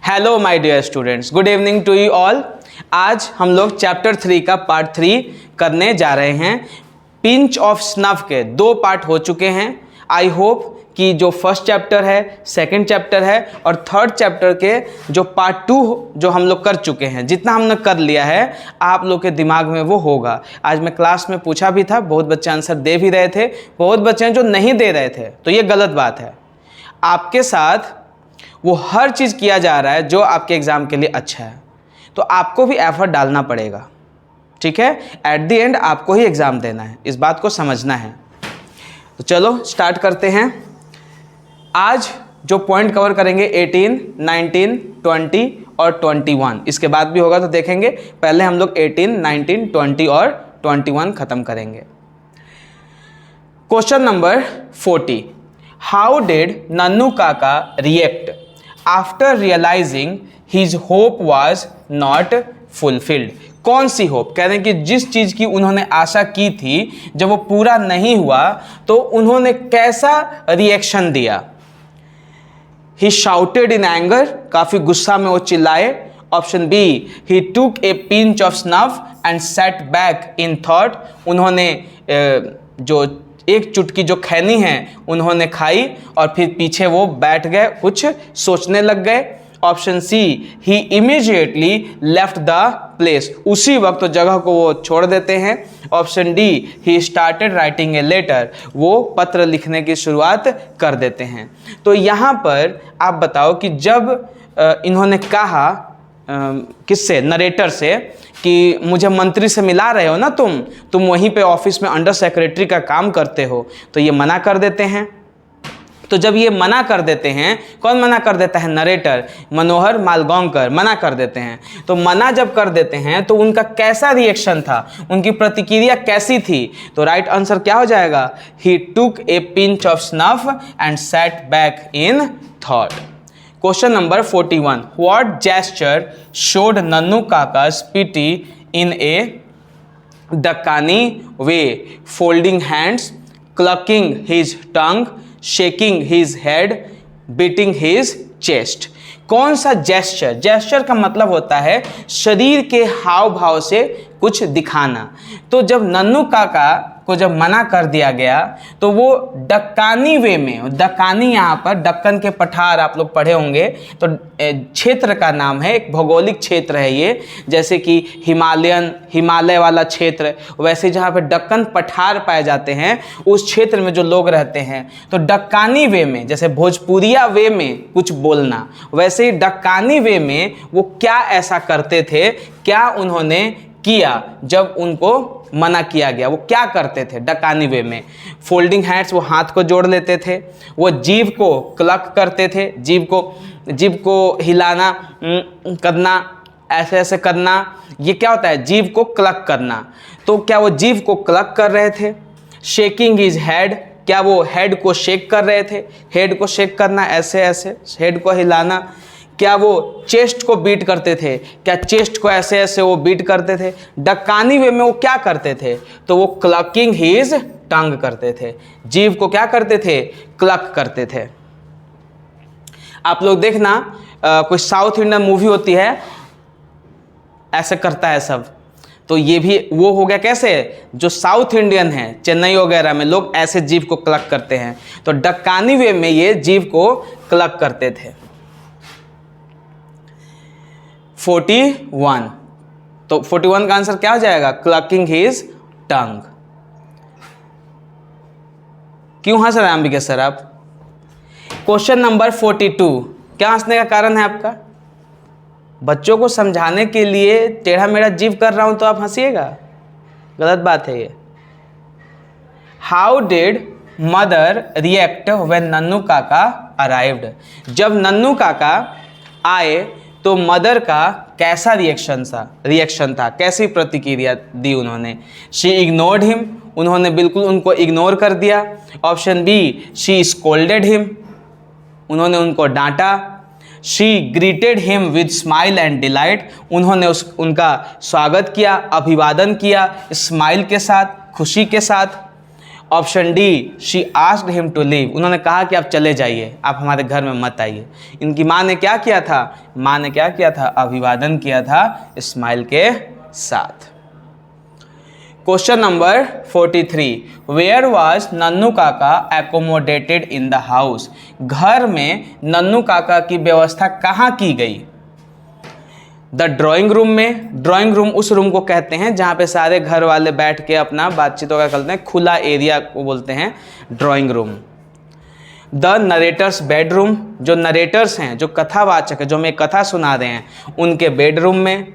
Hello my dear students, good evening to you all. आज हम लोग चैप्टर 3 का पार्ट 3 करने जा रहे हैं। पिंच ऑफ स्नफ के 2 पार्ट हो चुके हैं। आई होप कि जो फर्स्ट चैप्टर है, सेकंड चैप्टर है और थर्ड चैप्टर के जो पार्ट 2 जो हम लोग कर चुके हैं, जितना हमने कर लिया है आप लोग के दिमाग में वो होगा। आज मैं क्लास में पूछा भी था, बहुत बच्चे आंसर दे भी रहे थे, बहुत बच्चे हैं जो नहीं दे रहे थे, तो ये गलत बात है। आपके साथ वो हर चीज़ किया जा रहा है जो आपके एग्ज़ाम के लिए अच्छा है, तो आपको भी एफर्ट डालना पड़ेगा, ठीक है। एट द एंड आपको ही एग्ज़ाम देना है, इस बात को समझना है। तो चलो स्टार्ट करते हैं। आज जो पॉइंट कवर करेंगे 18, 19, 20 और 21, इसके बाद भी होगा तो देखेंगे। पहले हम लोग 18, 19, 20 और 21 ख़त्म करेंगे। Question number 40, how did Nannu Kaka react after realising his hope was not fulfilled. कौन सी होप? कह रहे हैं कि जिस चीज़ की उन्होंने आशा की थी, जब वो पूरा नहीं हुआ तो उन्होंने कैसा रिएक्शन दिया। ही शाउटेड इन एंगर, काफ़ी गुस्सा में वो चिल्लाए। Option B, he took a pinch of snuff and sat back in thought, उन्होंने जो एक चुटकी जो खैनी है उन्होंने खाई और फिर पीछे वो बैठ गए, कुछ सोचने लग गए। Option C, he immediately left the place, उसी वक्त तो जगह को वो छोड़ देते हैं। Option D, he started writing a letter, वो पत्र लिखने की शुरुआत कर देते हैं। तो यहाँ पर आप बताओ कि जब इन्होंने कहा किससे, नरेटर से, कि मुझे मंत्री से मिला रहे हो ना तुम वहीं पे ऑफिस में अंडर सेक्रेटरी का काम करते हो, तो ये मना कर देते हैं। तो जब ये मना कर देते हैं, कौन मना कर देता है? नरेटर मनोहर मालगांवकर मना कर देते हैं। तो मना जब कर देते हैं तो उनका कैसा रिएक्शन था, उनकी प्रतिक्रिया कैसी थी? तो राइट आंसर क्या हो जाएगा? He took a pinch of snuff and sat back in thought. Question number 41, what gesture showed Nannu Kaka's pity in a Dakkani way? Folding hands, clucking his tongue, shaking his head, beating his chest. कौन सा gesture? Gesture का मतलब होता है शरीर के हाव भाव से कुछ दिखाना। तो जब नन्नू काका को जब मना कर दिया गया तो वो दक्कानी वे में, दक्कानी यहाँ पर दक्कन के पठार आप लोग पढ़े होंगे, तो क्षेत्र का नाम है, एक भौगोलिक क्षेत्र है ये, जैसे कि हिमालय वाला क्षेत्र, वैसे जहाँ पे दक्कन पठार पाए जाते हैं उस क्षेत्र में जो लोग रहते हैं, तो दक्कानी वे में, जैसे भोजपुरिया वे में कुछ बोलना, वैसे ही दक्कानी वे में वो क्या ऐसा करते थे, क्या उन्होंने किया जब उनको मना किया गया, वो क्या करते थे दक्कानी वे में? फोल्डिंग हैंड्स, वो हाथ को जोड़ लेते थे, वो जीभ को क्लक करते थे, जीभ को हिलाना, करना, ऐसे ऐसे करना, ये क्या होता है? जीभ को क्लक करना। तो क्या वो जीभ को क्लक कर रहे थे? शेकिंग हिज हेड, क्या वो हेड को शेक कर रहे थे? हेड को शेक करना, ऐसे ऐसे हेड को हिलाना। क्या वो चेस्ट को बीट करते थे? क्या चेस्ट को ऐसे ऐसे वो बीट करते थे? दक्कानी वे में वो क्या करते थे? तो वो क्लकिंग हिज टंग करते थे, जीभ को क्या करते थे? क्लक करते थे। आप लोग देखना, कोई साउथ इंडियन मूवी होती है, ऐसे करता है सब, तो ये भी वो हो गया। कैसे? जो साउथ इंडियन है, चेन्नई वगैरह में लोग ऐसे जीभ को क्लक करते हैं, तो दक्कानी वे में ये जीभ को क्लक करते थे। 41, तो 41 का आंसर क्या हो जाएगा? क्लकिंग हिज टंग। क्यों हंस रहे हैं अंबिका सर आप? क्वेश्चन नंबर 42, क्या हंसने का कारण है आपका? बच्चों को समझाने के लिए टेढ़ा मेढ़ा जीव कर रहा हूं तो आप हंसिएगा, गलत बात है ये। How did mother react when Nannu Kaka arrived? जब नन्नू काका आए तो मदर का कैसा रिएक्शन था, कैसी प्रतिक्रिया दी उन्होंने? शी इग्नोर्ड हिम, उन्होंने बिल्कुल उनको इग्नोर कर दिया। Option B, she scolded him, उन्होंने उनको डांटा। She greeted him with smile and delight, उन्होंने उनका स्वागत किया, अभिवादन किया स्माइल के साथ, खुशी के साथ। Option D, she asked him to leave, उन्होंने कहा कि आप चले जाइए, आप हमारे घर में मत आइए। इनकी माँ ने क्या किया था? माँ ने क्या किया था? अभिवादन किया था स्माइल के साथ। Question number 43, where was Nannu काका एकोमोडेटेड इन द हाउस, घर में नन्नू काका की व्यवस्था कहाँ की गई? द ड्राइंग रूम में, ड्राइंग रूम उस रूम को कहते हैं जहाँ पे सारे घर वाले बैठ के अपना बातचीत वगैरह करते हैं, खुला एरिया को बोलते हैं drawing room. The narrator's bedroom, जो नरेटर्स हैं, जो कथावाचक है, जो हमें कथा सुना रहे हैं, उनके बेडरूम में।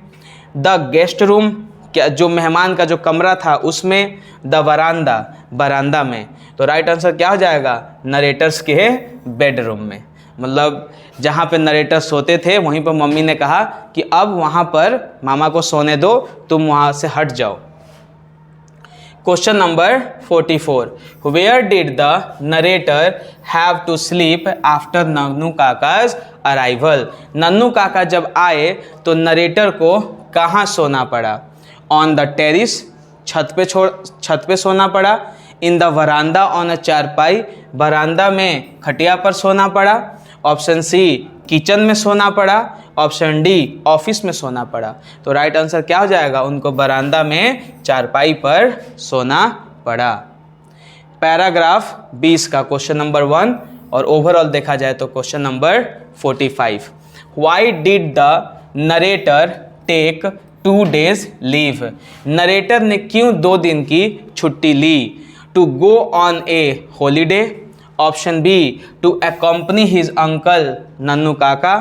द गेस्ट रूम, क्या जो मेहमान का जो कमरा था उसमें। द वरांदा, बरामदा में। तो राइट आंसर क्या हो जाएगा? नरेटर्स के बेडरूम में, मतलब जहाँ पे नरेटर सोते थे वहीं पर मम्मी ने कहा कि अब वहाँ पर मामा को सोने दो, तुम वहाँ से हट जाओ। Question number 44, where did the narrator have to sleep after Nannu Kaka's arrival, Nannu Kaka जब आए तो नरेटर को कहाँ सोना पड़ा? ऑन द टेरिस, छत पे सोना पड़ा। इन द वरांदा ऑन अ चारपाई, बरामदा में खटिया पर सोना पड़ा। ऑप्शन सी, किचन में सोना पड़ा। ऑप्शन डी, ऑफिस में सोना पड़ा। तो राइट आंसर क्या हो जाएगा? उनको बरामदा में चारपाई पर सोना पड़ा। पैराग्राफ 20 का क्वेश्चन नंबर 1 और ओवरऑल देखा जाए तो question number 45, why did the narrator take 2 days leave, नरेटर ने क्यों 2 दिन की छुट्टी ली? To go on a holiday. Option B, to accompany his uncle Nannu Kaka.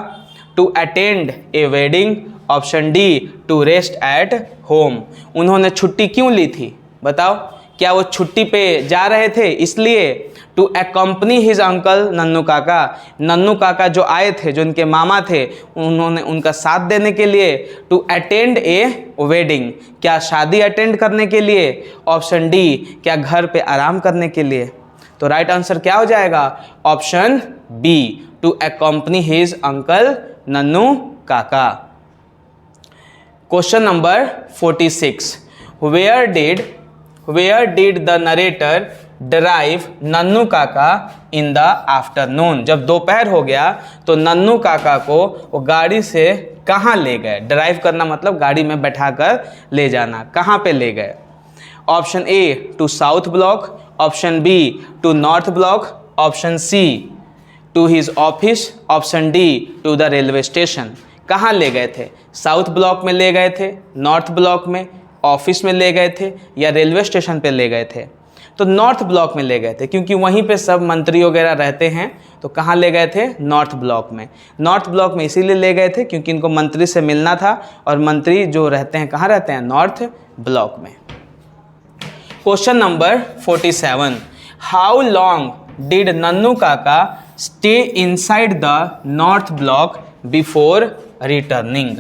To attend a wedding. Option D, to rest at home. उन्होंने छुट्टी क्यों ली थी बताओ? क्या वो छुट्टी पे जा रहे थे इसलिए? To accompany his uncle Nannu काका जो आए थे, जो उनके मामा थे, उन्होंने उनका साथ देने के लिए। टू अटेंड ए वेडिंग, क्या शादी अटेंड करने के लिए? ऑप्शन डी, क्या घर पे आराम करने के लिए? तो राइट आंसर क्या हो जाएगा? Option B, to accompany his uncle Nannu Kaka. Question number 46, where did the narrator drive Nannu Kaka in the afternoon, जब दोपहर हो गया तो नन्नू काका को वो गाड़ी से कहाँ ले गए? ड्राइव करना मतलब गाड़ी में बैठाकर ले जाना, कहाँ पे ले गए? Option A, to South Block. Option B, to North Block. Option C, to his office. Option D, to the railway station. कहाँ ले गए थे? साउथ ब्लॉक में ले गए थे, नॉर्थ ब्लॉक में, ऑफिस में ले गए थे, या रेलवे स्टेशन पे ले गए थे? तो नॉर्थ ब्लॉक में ले गए थे, क्योंकि वहीं पे सब मंत्री वगैरह रहते हैं। तो कहाँ ले गए थे? नॉर्थ ब्लॉक में। नॉर्थ ब्लॉक में इसीलिए ले गए थे क्योंकि इनको मंत्री से मिलना था, और मंत्री जो रहते हैं कहाँ रहते हैं? नॉर्थ ब्लॉक में। Question number 47, how long did Nannu Kaka stay inside the north block before returning,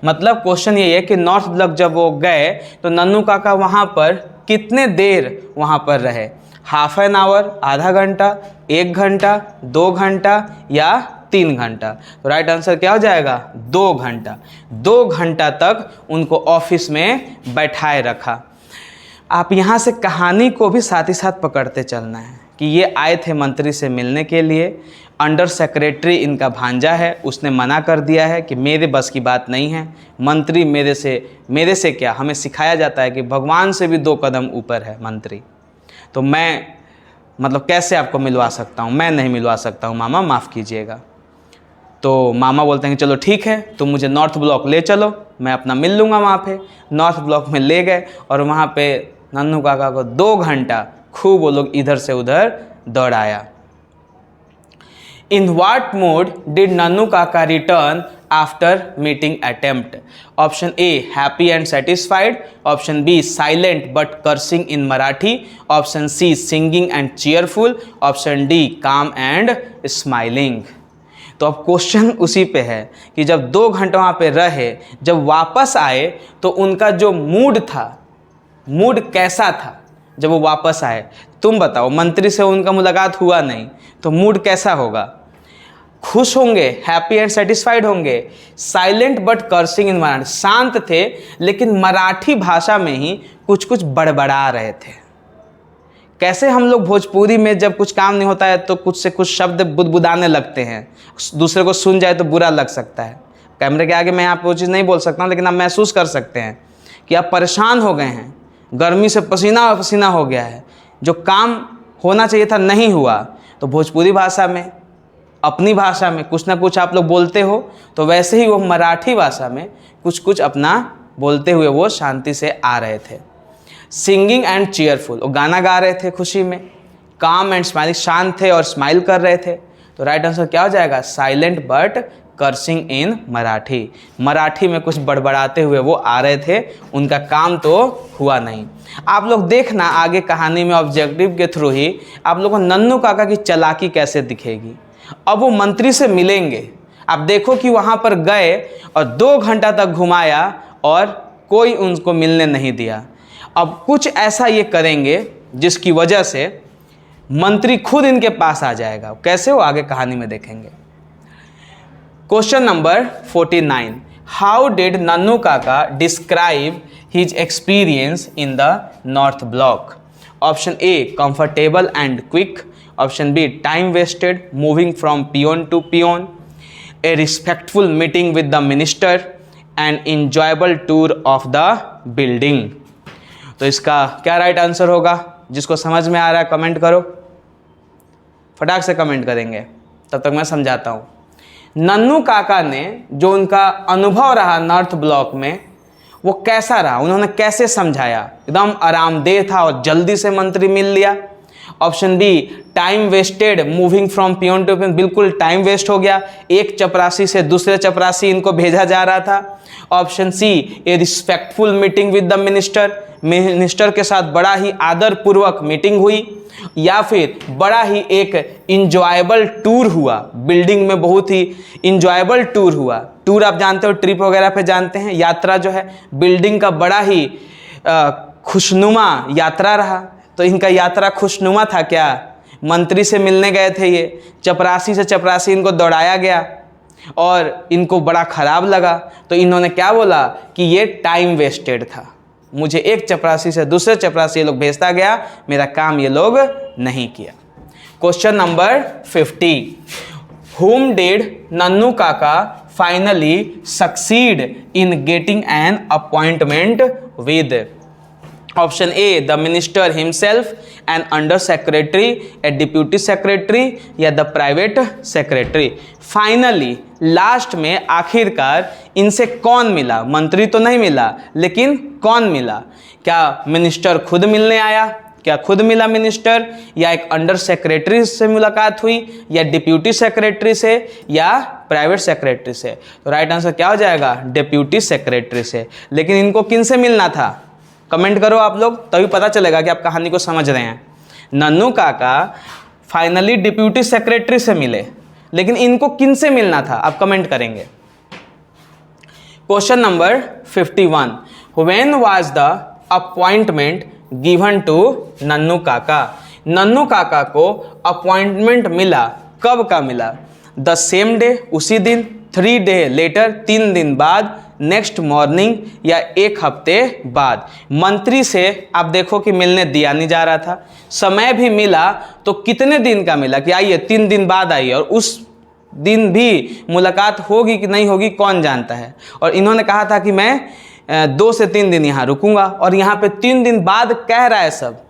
मतलब क्वेश्चन ये है कि नॉर्थ ब्लॉक जब वो गए तो नन्नू काका वहाँ पर कितने देर वहाँ पर रहे? हाफ एन आवर, आधा घंटा, 1 घंटा, 2 घंटा या 3 घंटा? तो राइट आंसर क्या हो जाएगा? 2 घंटा। 2 घंटा तक उनको ऑफिस में बैठाए रखा। आप यहाँ से कहानी को भी साथ ही साथ पकड़ते चलना है कि ये आए थे मंत्री से मिलने के लिए, अंडर सेक्रेटरी इनका भांजा है, उसने मना कर दिया है कि मेरे बस की बात नहीं है, मंत्री मेरे से क्या, हमें सिखाया जाता है कि भगवान से भी 2 कदम ऊपर है मंत्री, तो मैं मतलब कैसे आपको मिलवा सकता हूँ? मैं नहीं मिलवा सकता हूँ मामा, माफ़ कीजिएगा। तो मामा बोलते हैं कि चलो ठीक है, तुम मुझे नॉर्थ ब्लॉक ले चलो, मैं अपना मिल लूँगा वहाँ पे। नॉर्थ ब्लॉक में ले गए और वहाँ पे नन्नू काका को 2 घंटा खूब वो लोग इधर से उधर दौड़ाया। In what mood did Nannu Kaka return after meeting attempt? Option A, happy and satisfied. Option B, silent but cursing in Marathi. Option C, singing and cheerful. Option D, calm and smiling. तो अब क्वेश्चन उसी पे है कि जब 2 घंटे वहाँ पे रहे, जब वापस आए तो उनका जो मूड था, मूड कैसा था जब वो वापस आए? तुम बताओ, मंत्री से उनका मुलाकात हुआ नहीं तो मूड कैसा होगा? खुश होंगे, हैप्पी एंड सेटिस्फाइड होंगे, silent but cursing in Marathi, शांत थे लेकिन मराठी भाषा में ही कुछ कुछ बड़बड़ा रहे थे। कैसे हम लोग भोजपुरी में जब कुछ काम नहीं होता है तो कुछ से कुछ शब्द बुदबुदाने लगते हैं, दूसरे को सुन जाए तो बुरा लग सकता है। कैमरे के आगे मैं यहाँ पे वो चीज़ नहीं बोल सकता हूँ, लेकिन आप महसूस कर सकते हैं कि आप परेशान हो गए हैं, गर्मी से पसीना पसीना हो गया है, जो काम होना चाहिए था नहीं हुआ। तो भोजपुरी भाषा में, अपनी भाषा में कुछ ना कुछ आप लोग बोलते हो, तो वैसे ही वो मराठी भाषा में कुछ कुछ अपना बोलते हुए वो शांति से आ रहे थे। सिंगिंग एंड चीयरफुल, वो गाना गा रहे थे खुशी में। काम एंड स्माइलिंग, शांत थे और स्माइल कर रहे थे। तो राइट आंसर क्या हो जाएगा? Silent but cursing in Marathi. Marathi में कुछ बड़बड़ाते हुए वो आ रहे थे, उनका काम तो हुआ नहीं। आप लोग देखना आगे कहानी में ऑब्जेक्टिव के थ्रू ही आप लोगों को नन्नू काका की चालाकी कैसे दिखेगी। अब वो मंत्री से मिलेंगे, आप देखो कि वहाँ पर गए और 2 घंटा तक घुमाया और कोई उनको मिलने नहीं दिया। अब कुछ ऐसा ये करेंगे जिसकी वजह से मंत्री खुद इनके पास आ जाएगा। कैसे, वो आगे कहानी में देखेंगे। Question number 49, how did Nannu Kaka describe his experience in the north Block? Option A, comfortable and quick. Option B, time wasted moving from peon to peon. A respectful meeting with the minister and enjoyable tour of the building. तो इसका क्या right answer होगा? जिसको समझ में आ रहा है comment करो, फटाक से कमेंट करेंगे, तब तक मैं समझाता हूँ। नन्नू काका ने जो उनका अनुभव रहा नॉर्थ ब्लॉक में, वो कैसा रहा, उन्होंने कैसे समझाया? एकदम आरामदेह था और जल्दी से मंत्री मिल लिया। Option B, time wasted moving from peon to peon, बिल्कुल टाइम वेस्ट हो गया, एक चपरासी से दूसरे चपरासी इनको भेजा जा रहा था। Option C, a respectful meeting with the minister, minister के साथ बड़ा ही आदर पूर्वक मीटिंग हुई। या फिर बड़ा ही एक इंजॉयबल टूर हुआ, बिल्डिंग में बहुत ही इंजॉयबल टूर हुआ। टूर आप जानते हो, ट्रिप वगैरह पे जानते हैं, यात्रा जो है, बिल्डिंग का बड़ा ही खुशनुमा यात्रा रहा। तो इनका यात्रा खुशनुमा था क्या? मंत्री से मिलने गए थे ये, चपरासी से चपरासी इनको दौड़ाया गया और इनको बड़ा खराब लगा, तो इन्होंने क्या बोला कि ये टाइम वेस्टेड था, मुझे एक चपरासी से दूसरे चपरासी ये लोग भेजता गया, मेरा काम ये लोग नहीं किया। Question number 50, whom did Nannu Kaka finally succeed in getting an appointment with? Option A, the minister himself, an under secretary, a deputy secretary, या the private secretary. Finally, last में, आखिरकार इनसे कौन मिला? मंत्री तो नहीं मिला, लेकिन कौन मिला? क्या मिनिस्टर खुद मिलने आया? क्या खुद मिला मिनिस्टर, या एक अंडर सेक्रेटरी से मुलाकात हुई, या डिप्यूटी सेक्रेटरी से, या प्राइवेट सेक्रेटरी से? तो राइट आंसर क्या हो जाएगा? डिप्यूटी सेक्रेटरी से। लेकिन इनको किन से मिलना था? कमेंट करो आप लोग, तभी पता चलेगा कि आप कहानी को समझ रहे हैं। नन्नू काका फाइनली डिप्यूटी सेक्रेटरी से मिले, लेकिन इनको किन से मिलना था? आप कमेंट करेंगे। Question number 51, when was the appointment given to Nannu Kaka? Nannu काका को अपॉइंटमेंट मिला, कब का मिला? द सेम डे, उसी दिन, 3 डे लेटर, 3 दिन बाद, नेक्स्ट मॉर्निंग, या 1 हफ्ते बाद? मंत्री से आप देखो कि मिलने दिया नहीं जा रहा था, समय भी मिला तो कितने दिन का मिला कि आइए 3 दिन बाद आइए, और उस दिन भी मुलाकात होगी कि नहीं होगी कौन जानता है। और इन्होंने कहा था कि मैं 2 से 3 दिन यहाँ रुकूंगा, और यहाँ पे 3 दिन बाद कह रहा है सब।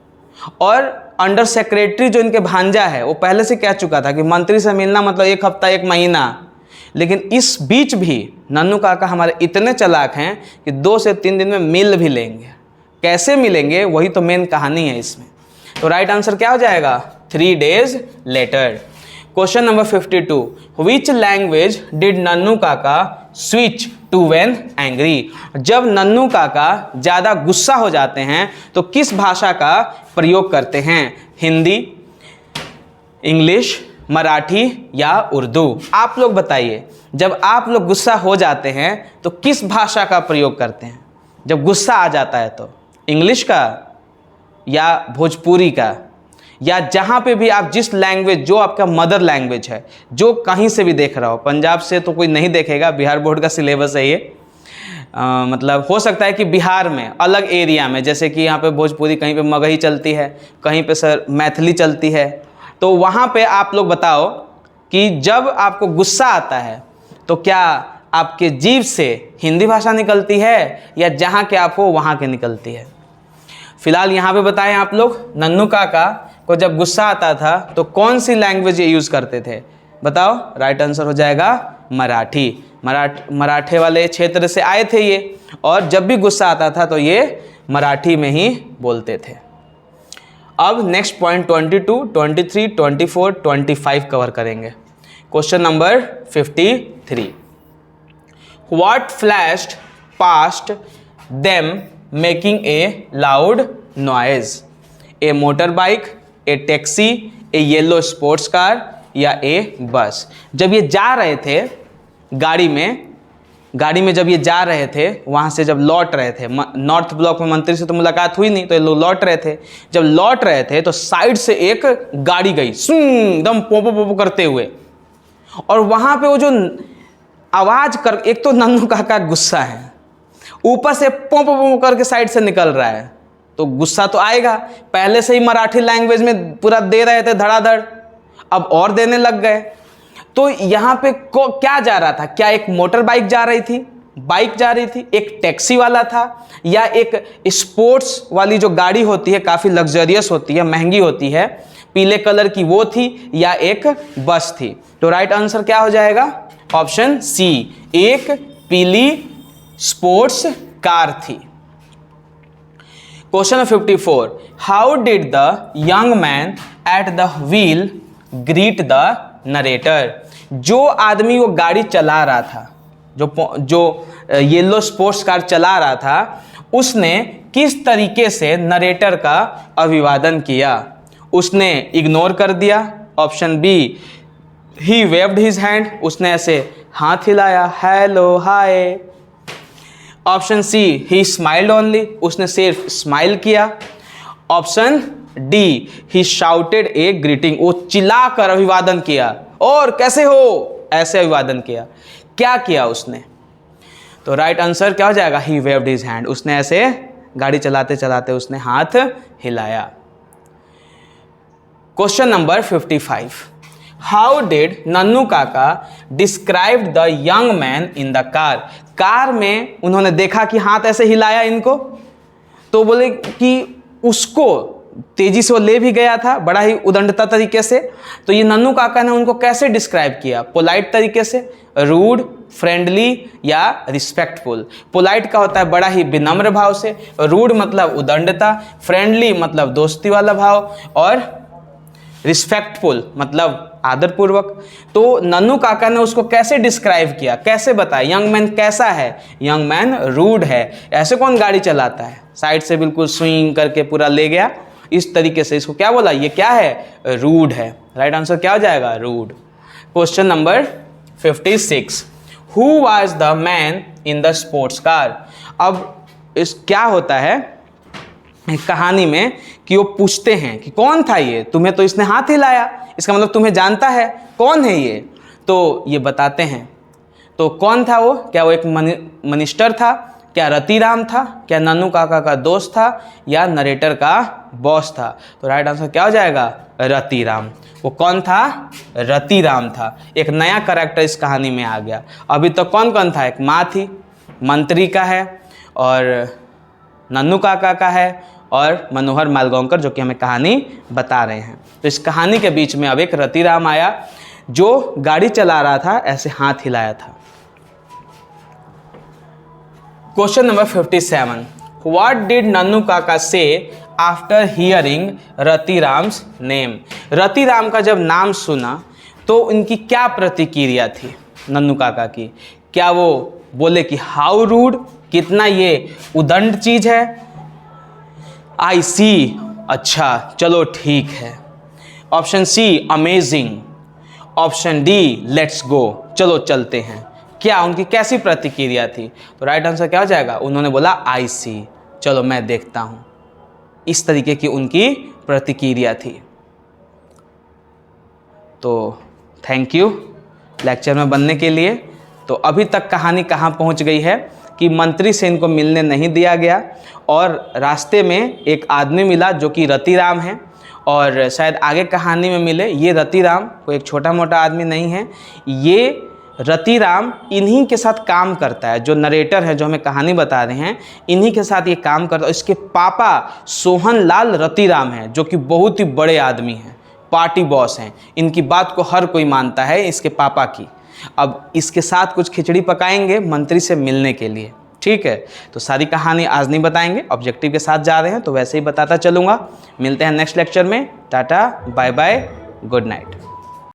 और अंडर सेक्रेटरी जो इनके भांजा है, वो पहले से कह चुका था कि मंत्री से मिलना मतलब 1 हफ्ता 1 महीना। लेकिन इस बीच भी नन्नू काका हमारे इतने चालाक हैं कि 2 से 3 दिन में मिल भी लेंगे। कैसे मिलेंगे, वही तो मेन कहानी है इसमें। तो राइट आंसर क्या हो जाएगा? 3 days later. Question number 52, which language did Nannu Kaka switch to when angry? जब नन्नू काका ज़्यादा गुस्सा हो जाते हैं तो किस भाषा का प्रयोग करते हैं? हिंदी, इंग्लिश, मराठी, या उर्दू? आप लोग बताइए, जब आप लोग गुस्सा हो जाते हैं तो किस भाषा का प्रयोग करते हैं? जब गुस्सा आ जाता है तो इंग्लिश का, या भोजपुरी का, या जहाँ पे भी आप जिस लैंग्वेज, जो आपका मदर लैंग्वेज है, जो कहीं से भी देख रहा हो, पंजाब से तो कोई नहीं देखेगा, बिहार बोर्ड का सिलेबस है ये, मतलब हो सकता है कि बिहार में अलग एरिया में, जैसे कि यहाँ पे भोजपुरी, कहीं पे मगही चलती है, कहीं पे सर मैथिली चलती है, तो वहाँ पे आप लोग बताओ कि जब आपको गुस्सा आता है तो क्या आपके जीभ से हिंदी भाषा निकलती है या जहाँ के आप हो वहाँ के निकलती है? फिलहाल यहाँ पे बताएं आप लोग, नन्नू काका को जब गुस्सा आता था तो कौन सी लैंग्वेज ये यूज़ करते थे? बताओ। राइट आंसर हो जाएगा मराठी। मराठे वाले क्षेत्र से आए थे ये, और जब भी गुस्सा आता था तो ये मराठी में ही बोलते थे। अब नेक्स्ट पॉइंट 22, 23, 24, 25 कवर करेंगे। Question number 53, what flashed past them making a loud noise? A motor bike, A taxi, A yellow sports car या ए बस? जब ये जा रहे थे गाड़ी में जब ये जा रहे थे, वहाँ से जब लौट रहे थे, नॉर्थ ब्लॉक में मंत्री से तो मुलाकात हुई नहीं, तो ये लोग लौट रहे थे। जब लौट रहे थे तो साइड से एक गाड़ी गई एकदम पोपो पोपो करते हुए, और वहाँ पे वो जो आवाज़ कर, एक तो नन्नू काका गुस्सा है, ऊपर से पोपो पोपो करके साइड से निकल रहा है, तो गुस्सा तो आएगा। पहले से ही मराठी लैंग्वेज में पूरा दे रहे थे धड़ाधड़, अब और देने लग गए। तो यहाँ पे क्या जा रहा था? क्या एक मोटर बाइक जा रही थी, एक टैक्सी वाला था, या एक स्पोर्ट्स वाली जो गाड़ी होती है, काफ़ी लग्जरियस होती है, महंगी होती है, पीले कलर की, वो थी, या एक बस थी? तो राइट आंसर क्या हो जाएगा? ऑप्शन सी, एक पीली स्पोर्ट्स कार थी। Question 54, how did the young man at the wheel greet the narrator? जो आदमी वो गाड़ी चला रहा था, जो येलो स्पोर्ट्स कार चला रहा था, उसने किस तरीके से नरेटर का अभिवादन किया? उसने इग्नोर कर दिया, option B he waved his hand, उसने ऐसे हाथ हिलाया, hello hi, option C he smiled only, उसने सिर्फ स्माइल किया, option D he shouted a greeting, वो चिल्लाकर अभिवादन किया, और कैसे हो ऐसे अभिवादन किया। क्या किया उसने? तो राइट आंसर क्या हो जाएगा? ही वेव्ड हिज हैंड, उसने ऐसे गाड़ी चलाते चलाते उसने हाथ हिलाया। Question number 55, how did Nannu Kaka describe the young man in the car? Car में उन्होंने देखा कि हाथ ऐसे हिलाया इनको, तो बोले कि उसको तेजी से वो ले भी गया था, बड़ा ही उदंडता तरीके से। तो ये नन्नू काका ने उनको कैसे डिस्क्राइब किया? पोलाइट तरीके से, रूड, फ्रेंडली या रिस्पेक्टफुल? पोलाइट का होता है बड़ा ही विनम्र भाव से, रूड मतलब उदंडता, फ्रेंडली मतलब दोस्ती वाला भाव, और रिस्पेक्टफुल मतलब आदरपूर्वक। तो नन्नू काका ने उसको कैसे डिस्क्राइब किया, कैसे बताया? यंग मैन कैसा है? यंग मैन रूड है। ऐसे कौन गाड़ी चलाता है? साइड से बिल्कुल स्विंग करके पूरा ले गया, इस तरीके से इसको क्या बोला? ये क्या है? रूड है। राइट आंसर क्या हो जाएगा? Rude. Question number 56, who was the man in the sports car? अब इस क्या होता है कहानी में कि वो पूछते हैं कि कौन था ये, तुम्हें तो इसने हाथ हिलाया, इसका मतलब तुम्हें जानता है, कौन है ये? तो ये बताते हैं। तो कौन था वो? क्या वो एक मिनिस्टर था? क्या रतिराम था? क्या नन्नू काका का दोस्त था? या नरेटर का बॉस था? तो राइट आंसर क्या हो जाएगा? रतिराम। वो कौन था? रतिराम था। एक नया कैरेक्टर इस कहानी में आ गया। अभी तो कौन कौन था? एक माँ थी, मंत्री का है, और नन्नू काका का है, और मनोहर मालगांवकर जो कि हमें कहानी बता रहे हैं। तो इस कहानी के बीच में अब एक रतिराम आया जो गाड़ी चला रहा था, ऐसे हाथ हिलाया था। Question number 57, what did Nannu काका से आफ्टर हियरिंग रतिराम्स नेम? रतिराम का जब नाम सुना तो उनकी क्या प्रतिक्रिया थी नन्नू काका की? क्या वो बोले कि हाउ रूड, कितना ये उदंड चीज है? आई सी, अच्छा चलो ठीक है। Option C amazing, option D let's go, चलो चलते हैं। क्या उनकी कैसी प्रतिक्रिया थी? तो राइट आंसर क्या हो जाएगा? उन्होंने बोला आई सी, चलो मैं देखता हूँ। इस तरीके की उनकी प्रतिक्रिया थी। तो थैंक यू लेक्चर में बनने के लिए। तो अभी तक कहानी कहाँ पहुँच गई है कि मंत्री से इनको मिलने नहीं दिया गया और रास्ते में एक आदमी मिला जो कि रतिराम है, और शायद आगे कहानी में मिले ये रतिराम कोई एक छोटा मोटा आदमी नहीं है, ये रतिराम इन्हीं के साथ काम करता है, जो नरेटर है जो हमें कहानी बता रहे हैं इन्हीं के साथ ये काम करता है। इसके पापा सोहनलाल रतिराम हैं जो कि बहुत ही बड़े आदमी हैं, पार्टी बॉस हैं, इनकी बात को हर कोई मानता है इसके पापा की। अब इसके साथ कुछ खिचड़ी पकाएंगे मंत्री से मिलने के लिए, ठीक है। तो सारी कहानी आज नहीं बताएंगे, ऑब्जेक्टिव के साथ जा रहे हैं तो वैसे ही बताता चलूँगा। मिलते हैं नेक्स्ट लेक्चर में, tata bye bye, good night.